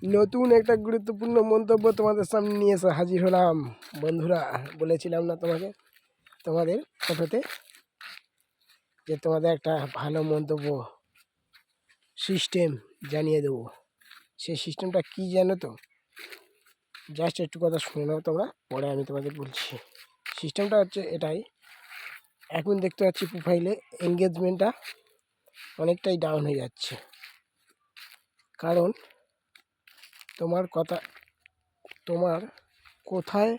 নতুন একটা গুরুত্বপূর্ণ মন্তব্য তোমাদের সামনে নিয়ে এসে হাজির হলাম। বন্ধুরা, বলেছিলাম না তোমাদের ফটোতে যে তোমাদের একটা ভালো মন্তব্য সিস্টেম জানিয়ে দেবো। সেই সিস্টেমটা কি জানো তো? জাস্ট একটু কথা শুনে নাও তোমরা, পরে আমি তোমাদের বলছি। সিস্টেমটা হচ্ছে এটাই। এখন দেখতে পাচ্ছি প্রোফাইলে এঙ্গেজমেন্টটা অনেকটাই ডাউন হয়ে যাচ্ছে, কারণ তোমার কোথায়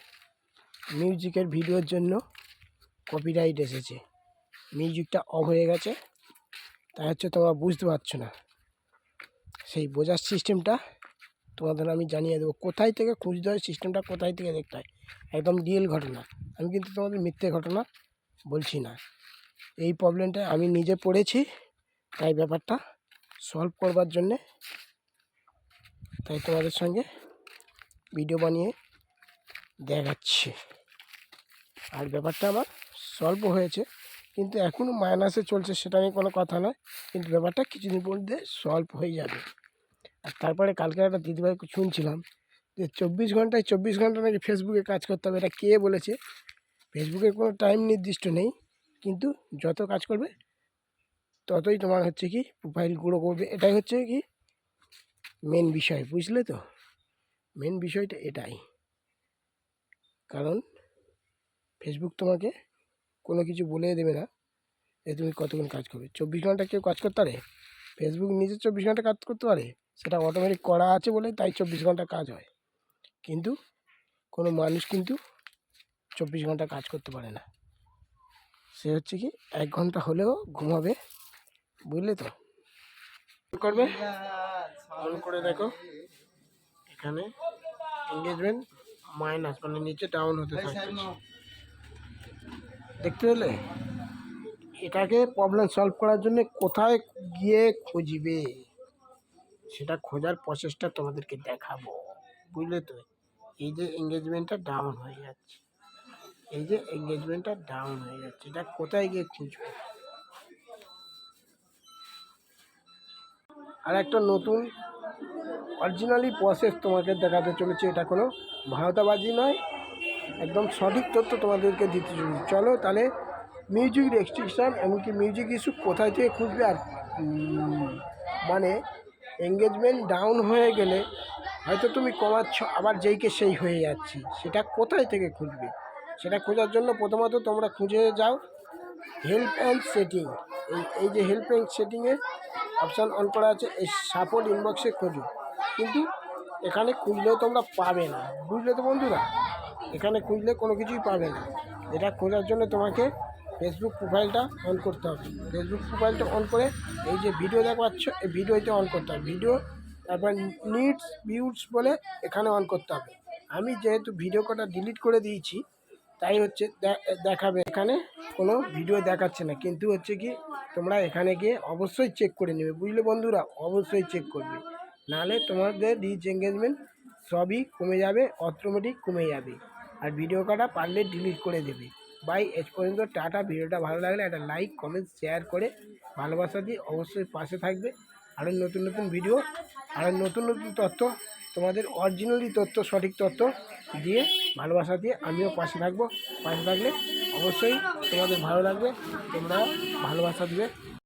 মিউজিকের ভিডিওর জন্য কপিরাইট এসেছে, মিউজিকটা অফ হয়ে গেছে, তাই হচ্ছে তোমরা বুঝতে পারছো না। সেই বোঝার সিস্টেমটা তোমাদের আমি জানিয়ে দেবো, কোথায় থেকে খুঁজতে হয়, সিস্টেমটা কোথায় থেকে দেখতে হয়। একদম রিয়েল ঘটনা, আমি কিন্তু তোমাদের মিথ্যে ঘটনা বলছি না। এই প্রবলেমটা আমি নিজে পড়েছি, তাই ব্যাপারটা সলভ করবার জন্যে তাই তোমাদের সঙ্গে ভিডিও বানিয়ে দেখাচ্ছি। আর ব্যাপারটা আমার সলভ হয়েছে, কিন্তু এখনও মাইনাসে চলছে, সেটা নিয়ে কোনো কথা নয়, কিন্তু ব্যাপারটা কিছুদিন মধ্যে সলভ হয়ে যাবে। আর তারপরে কালকে একটা দিদিভাই শুনছিলাম যে 24 ঘন্টা নাকি ফেসবুকে কাজ করতে হবে। এটা কে বলেছে? ফেসবুকের কোনো টাইম নির্দিষ্ট নেই, কিন্তু যত কাজ করবে ততই তোমার হচ্ছে কি প্রোফাইল গ্রো করবে। এটাই হচ্ছে কি মেন বিষয়, বুঝলে তো? মেন বিষয়টা এটাই, কারণ ফেসবুক তোমাকে কোনো কিছু বলে দেবে না যে তুমি কতক্ষণ কাজ করবে। 24 ঘন্টা কেউ কাজ করতে পারে? ফেসবুক নিজে 24 ঘন্টা কাজ করতে পারে, সেটা অটোমেটিক করা আছে বলে তাই 24 ঘন্টা কাজ হয়। কিন্তু কোনো মানুষ কিন্তু 24 ঘন্টা কাজ করতে পারে না। সে হচ্ছে কি 1 ঘন্টা হলেও ঘুমাবে, বুঝলে তো? করবে অন করে দেখো, এখানে এঙ্গেজমেন্ট মাইনাস মানে নিচে ডাউন হতে থাকছে, দেখতে পেলে? এটাকে প্রবলেম সলভ করার জন্য কোথায় গিয়ে খুঁজবে, সেটা খোঁজার প্রসেসটা তোমাদেরকে দেখাবো, বুঝলে তো? এই যে এঙ্গেজমেন্টটা ডাউন হয়ে যাচ্ছে, এটা কোথায় গিয়ে খুঁজবে? আর একটা নতুন অরিজিনালি প্রসেস তোমাকে দেখাতে চলেছে। এটা কোনো ভাওতাবাজি নয়, একদম সঠিক তথ্য তোমাদেরকে দিতে চলেছে। চলো তাহলে, মিউজিক রেস্ট্রিকশান এমনকি মিউজিক ইস্যু কোথায় থেকে খুঁজবে, আর মানে এঙ্গেজমেন্ট ডাউন হয়ে গেলে হয়তো তুমি কমাচ্ছ, আবার যেইকে সেই হয়ে যাচ্ছি, সেটা কোথায় থেকে খুঁজবে? সেটা খোঁজার জন্য প্রথমত তোমরা খুঁজে যাও হেল্প অ্যান্ড সেটিং। এই যে হেল্প অ্যান্ড সেটিংয়ের অপশান অন করা আছে, এই সাপোর্ট ইনবক্সে খোঁজো। কিন্তু এখানে খুঁজলেও তোমরা পাবে না, বুঝলে তো বন্ধুরা? এখানে খুঁজলে কোনো কিছুই পাবে না। এটা খোঁজার জন্য তোমাকে ফেসবুক প্রোফাইলটা অন করতে হবে। ফেসবুক প্রোফাইলটা অন করে এই যে ভিডিও দেখাচ্ছ, এই ভিডিওতে অন করতে হবে। ভিডিও, তারপর নিডস ভিউস বলে এখানে অন করতে হবে। আমি যেহেতু ভিডিও কটা ডিলিট করে দিয়েছি, তাই হচ্ছে দেখাবে এখানে কোনো ভিডিও দেখাচ্ছে না, কিন্তু হচ্ছে কি তোমরা এখানে গিয়ে অবশ্যই চেক করে নেবে, বুঝলে বন্ধুরা? অবশ্যই চেক করবে, নাহলে তোমাদের রিচ এঙ্গেজমেন্ট সবই কমে যাবে, অটোমেটিক কমে যাবে। আর ভিডিও কটা পারলে ডিলিট করে দেবে। বাই, এজ পর্যন্ত টাটা। ভিডিওটা ভালো লাগলে একটা লাইক কমেন্ট শেয়ার করে ভালোবাসা দিয়ে অবশ্যই পাশে থাকবে। আরও নতুন নতুন ভিডিও, আরও নতুন নতুন তথ্য, তোমাদের অরিজিনালি তথ্য, সঠিক তথ্য দিয়ে ভালোবাসা দিয়ে আমিও পাশে থাকবো। পাশে থাকলে অবশ্যই তোমাদের ভালো লাগবে, তোমরা ভালোবাসা দিবে।